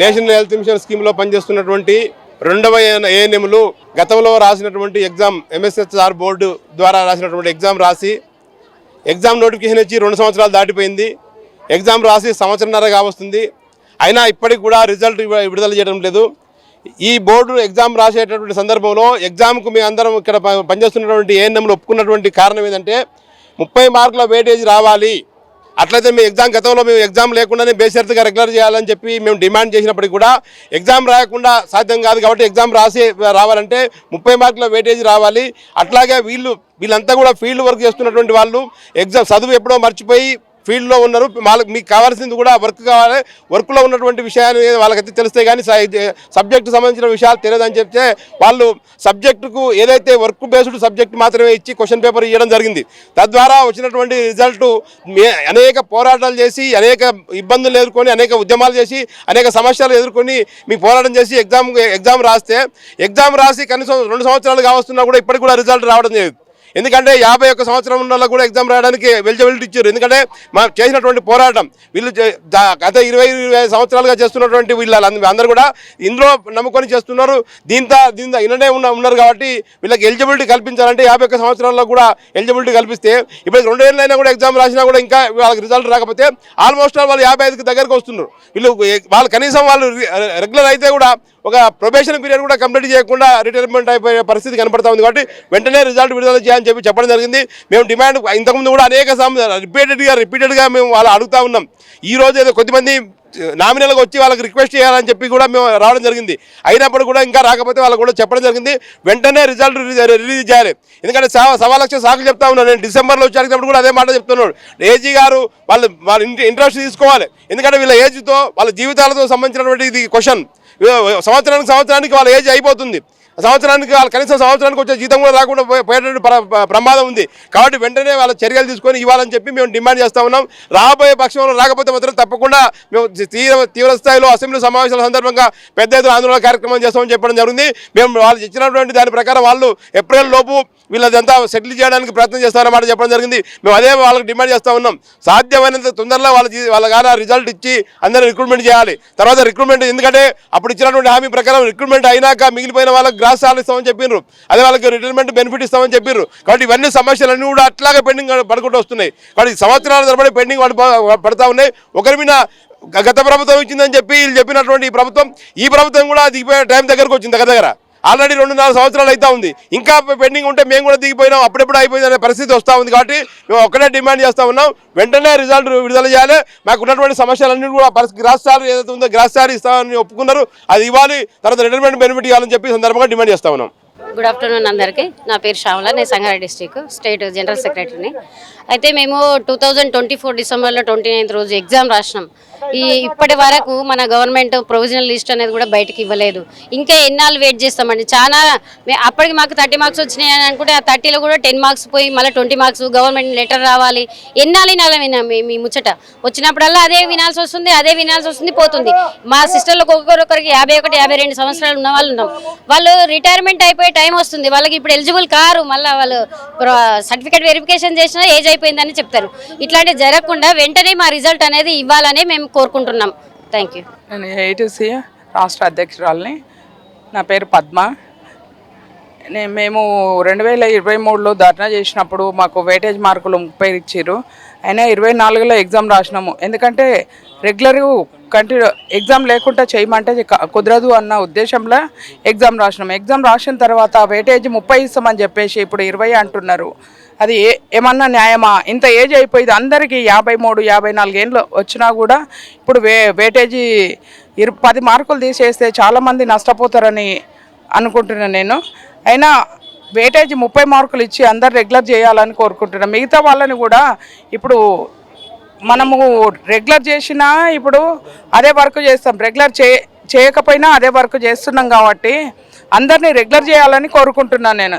National health machine స్కీమ్లో పనిచేస్తున్నటువంటి రెండవ ఏఎన్ఎంలు గతంలో రాసినటువంటి ఎగ్జామ్ ఎంఎస్హెచ్ఆర్ బోర్డు ద్వారా రాసినటువంటి ఎగ్జామ్ రాసి ఎగ్జామ్ నోటిఫికేషన్ ఇచ్చి 2 సంవత్సరాలు దాటిపోయింది. ఎగ్జామ్ రాసి సంవత్సరంన్నరగా వస్తుంది. అయినా ఇప్పటికి కూడా రిజల్ట్ విడుదల చేయడం లేదు. ఈ బోర్డు ఎగ్జామ్ రాసేటటువంటి సందర్భంలో ఎగ్జామ్కు మేము అందరం ఇక్కడ పనిచేస్తున్నటువంటి ఏఎన్ఎంలు ఒప్పుకున్నటువంటి కారణం ఏంటంటే 30 మార్కుల వెయిటేజ్ రావాలి, అట్లయితే మేము గతంలో మేము ఎగ్జామ్ లేకుండానే బేషరతుగా రెగ్యులర్ చేయాలని చెప్పి మేము డిమాండ్ చేసినప్పటికీ కూడా ఎగ్జామ్ రాయకుండా సాధ్యం కాదు. కాబట్టి ఎగ్జామ్ రావాలంటే 30 మార్కుల వెయిటేజ్ రావాలి. అట్లాగే వీళ్ళంతా కూడా ఫీల్డ్ వర్క్ చేస్తున్నటువంటి వాళ్ళు ఎగ్జామ్ చదువు ఎప్పుడో మర్చిపోయి ఫీల్డ్లో ఉన్నారు. వాళ్ళకి మీకు కావాల్సింది కూడా వర్క్ కావాలి. వర్క్లో ఉన్నటువంటి విషయాన్ని వాళ్ళకైతే తెలిస్తే కానీ సబ్జెక్టు సంబంధించిన విషయాలు తెలియదని చెప్తే వాళ్ళు సబ్జెక్టుకు ఏదైతే వర్క్ బేస్డ్ సబ్జెక్ట్ మాత్రమే ఇచ్చి క్వశ్చన్ పేపర్ ఇవ్వడం జరిగింది. తద్వారా వచ్చినటువంటి రిజల్ట్ అనేక పోరాటాలు చేసి అనేక ఇబ్బందులు ఎదుర్కొని అనేక ఉద్యమాలు చేసి అనేక సమస్యలు ఎదుర్కొని మీ పోరాటం చేసి ఎగ్జామ్ రాసి కనీసం 2 సంవత్సరాలు కావస్తున్నా కూడా ఇప్పటికి కూడా రిజల్ట్ రావడం లేదు. ఎందుకంటే 51 సంవత్సరం ఉన్న కూడా ఎగ్జామ్ రాయడానికి ఎలిజిబిలిటీ ఇచ్చారు. ఎందుకంటే మనం చేసినటువంటి పోరాటం వీళ్ళు గత 20 సంవత్సరాలుగా చేస్తున్నటువంటి అందరూ కూడా ఇందులో నమ్ముకొని చేస్తున్నారు. దీంతో ఇన్ననే ఉన్నారు కాబట్టి వీళ్ళకి ఎలిజిబిలిటీ కల్పించాలంటే 51 సంవత్సరాల్లో కూడా ఎలిజిబిలిటీ కల్పిస్తే ఇప్పుడు 2 ఏళ్ళైనా కూడా ఎగ్జామ్ రాసినా కూడా ఇంకా వాళ్ళకి రిజల్ట్ రాకపోతే ఆల్మోస్ట్ వాళ్ళు 55కి దగ్గరకు వస్తున్నారు. వాళ్ళు కనీసం వాళ్ళు రెగ్యులర్ అయితే కూడా ఒక ప్రొబేషన్ పీరియడ్ కూడా కంప్లీట్ చేయకుండా రిటైర్మెంట్ అయిపోయే పరిస్థితి కనపడతా ఉంది. కాబట్టి వెంటనే రిజల్ట్ విడుదల చేయాలని చెప్పడం జరిగింది. మేము డిమాండ్ ఇంతకుముందు కూడా అనేక రిపీటెడ్గా మేము వాళ్ళు అడుగుతూ ఉన్నాం. ఈ రోజు ఏదో కొద్దిమంది నామినల్గా వచ్చి వాళ్ళకి రిక్వెస్ట్ చేయాలని చెప్పి కూడా మేము రావడం జరిగింది. అయినప్పుడు కూడా ఇంకా రాకపోతే వాళ్ళకు కూడా చెప్పడం జరిగింది వెంటనే రిజల్ట్ రిలీజ్ చేయాలి. ఎందుకంటే 1.25 సాకులు చెప్తా ఉన్నాను. నేను డిసెంబర్లో వచ్చేటప్పుడు కూడా అదే మాట చెప్తున్నాడు. ఏజీ గారు వాళ్ళ ఇంట్రెస్ట్ తీసుకోవాలి. ఎందుకంటే వీళ్ళ ఏజ్తో వాళ్ళ జీవితాలతో సంబంధించినటువంటి ఇది క్వశ్చన్. సంవత్సరానికి వాళ్ళ ఏజ్ అయిపోతుంది. సంవత్సరానికి వాళ్ళు కనీసం సంవత్సరానికి వచ్చే జీతం కూడా రాకుండా పోయేటువంటి ప్రమాదం ఉంది. కాబట్టి వెంటనే వాళ్ళ చర్యలు తీసుకొని ఇవ్వాలని చెప్పి మేము డిమాండ్ చేస్తూ ఉన్నాం. రాబోయే పక్షంలో రాకపోతే మాత్రం తప్పకుండా మేము తీవ్ర స్థాయిలో అసెంబ్లీ సమావేశాల సందర్భంగా పెద్ద ఎత్తున ఆందోళన కార్యక్రమం చేస్తామని చెప్పడం జరిగింది. మేము వాళ్ళు ఇచ్చినటువంటి దాని ప్రకారం వాళ్ళు ఏప్రిల్ లోపు వీళ్ళదంతా సెటిల్ చేయడానికి ప్రయత్నం చేస్తారన్నమాట చెప్పడం జరిగింది. మేము అదే వాళ్ళకి డిమాండ్ చేస్తూ ఉన్నాం. సాధ్యమైనంత తొందరలో వాళ్ళ కానీ రిజల్ట్ ఇచ్చి అందరూ రిక్రూట్మెంట్ చేయాలి. తర్వాత రిక్రూట్మెంట్ ఎందుకంటే అప్పుడు ఇచ్చినటువంటి హామీ ప్రకారం రిక్రూట్మెంట్ అయినాక మిగిలిపోయిన వాళ్ళకి గ్రాస్ సాలరీ ఇస్తామని చెప్పారు. అదే వాళ్ళకి రిటైర్మెంట్ బెనిఫిట్ ఇస్తామని చెప్పారు. కాబట్టి ఇవన్నీ సమస్యలన్నీ కూడా అట్లాగే పెండింగ్ పడుకుంటూ వస్తున్నాయి. కాబట్టి సంవత్సరాల తరబడి పెండింగ్ పడుతూ ఉన్నాయి. ఒకరి మీద గత ప్రభుత్వం ఇచ్చిందని చెప్పి వీళ్ళు చెప్పినటువంటి ఈ ప్రభుత్వం కూడా దిగిపోయే టైం దగ్గరకు వచ్చింది. దగ్గర ఆల్రెడీ 2-4 సంవత్సరాలు అయితే ఉంది. ఇంకా పెండింగ్ ఉంటే మేము కూడా దిగిపోయినాం, అప్పుడెప్పుడు అయిపోయింది అనే పరిస్థితి వస్తూ ఉంది. కాబట్టి మేము ఒక్కటే డిమాండ్ చేస్తూ ఉన్నాం, వెంటనే రిజల్ట్ విడుదల చేయాలి. మాకు ఉన్నటువంటి సమస్యలన్నీ కూడా గ్రాస్ సాలరీ ఏదైతే ఉందో గ్రాస్ సాలరీ ఇస్తామని ఒప్పుకున్నారు, అది ఇవ్వాలి. తర్వాత రిటైర్మెంట్ బెనిఫిట్ ఇవ్వాలని చెప్పి సందర్భంగా డిమాండ్ చేస్తూ ఉన్నాం. గుడ్ ఆఫ్టర్నూన్ అందరికీ. నా పేరు శ్యామల, నేను సంగారెడ్డి డిస్ట్రిక్ట్ స్టేట్ జనరల్ సెక్రటరీని. అయితే మేము 2024 డిసెంబర్లో 29th రోజు ఎగ్జామ్ రాసినాం. ఇప్పటి వరకు మన గవర్నమెంట్ ప్రొవిజనల్ లిస్ట్ అనేది కూడా బయటకు ఇవ్వలేదు. ఇంకా ఎన్నాళ్ళు వెయిట్ చేస్తామండి. చాలా అప్పటికి మాకు 30 మార్క్స్ వచ్చినాయి అని అనుకుంటే ఆ 30లో కూడా 10 మార్క్స్ పోయి మళ్ళీ 20 మార్క్స్ గవర్నమెంట్ లెటర్ రావాలి. ఎన్నాళ్ళు మీ ముచ్చట వచ్చినప్పుడల్లా అదే వినాల్సి వస్తుంది పోతుంది. మా సిస్టర్లకు ఒక్కొక్కరికి 51, 52 సంవత్సరాలు ఉన్న వాళ్ళు ఉన్నాం. వాళ్ళు రిటైర్మెంట్ అయిపోయే టైం వస్తుంది, వాళ్ళకి ఇప్పుడు ఎలిజిబుల్ కారు. మళ్ళీ వాళ్ళు సర్టిఫికేట్ వెరిఫికేషన్ చేసినా ఏజ్ అయిపోయిందని చెప్తారు. ఇట్లాంటివి జరగకుండా వెంటనే మా రిజల్ట్ అనేది ఇవ్వాలని మేము కోరుకుంటున్నాం. Thank you. నేను ఏఐటీసీ రాష్ట్ర అధ్యక్షురాలని. నా పేరు పద్మ. మేము 2023లో ధర్నా చేసినప్పుడు మాకు వెయిటేజ్ మార్కులు 30 ఇచ్చారు. అయినా 24లో ఎగ్జామ్ రాసినాము. ఎందుకంటే రెగ్యులర్ ఎగ్జామ్ లేకుండా చేయమంటే కుదరదు అన్న ఉద్దేశంలో ఎగ్జామ్ రాసినాము. ఎగ్జామ్ రాసిన తర్వాత వెయిటేజ్ 30 ఇస్తామని చెప్పేసి ఇప్పుడు 20 అంటున్నారు. అది ఏమన్నా న్యాయమా? ఇంత ఏజ్ అయిపోయింది అందరికీ. 53, 54 ఏళ్ళు వచ్చినా కూడా ఇప్పుడు వెయిటేజీ 10 మార్కులు తీసేస్తే చాలామంది నష్టపోతారని అనుకుంటున్నాను నేను. అయినా వెయిటేజ్ 30 మార్కులు ఇచ్చి అందరు రెగ్యులర్ చేయాలని కోరుకుంటున్నాను. మిగతా వాళ్ళని కూడా ఇప్పుడు మనము రెగ్యులర్ చేసినా ఇప్పుడు అదే వర్క్ చేస్తాం, రెగ్యులర్ చేయకపోయినా అదే వర్క్ చేస్తున్నాం. కాబట్టి అందరినీ రెగ్యులర్ చేయాలని కోరుకుంటున్నాను నేను.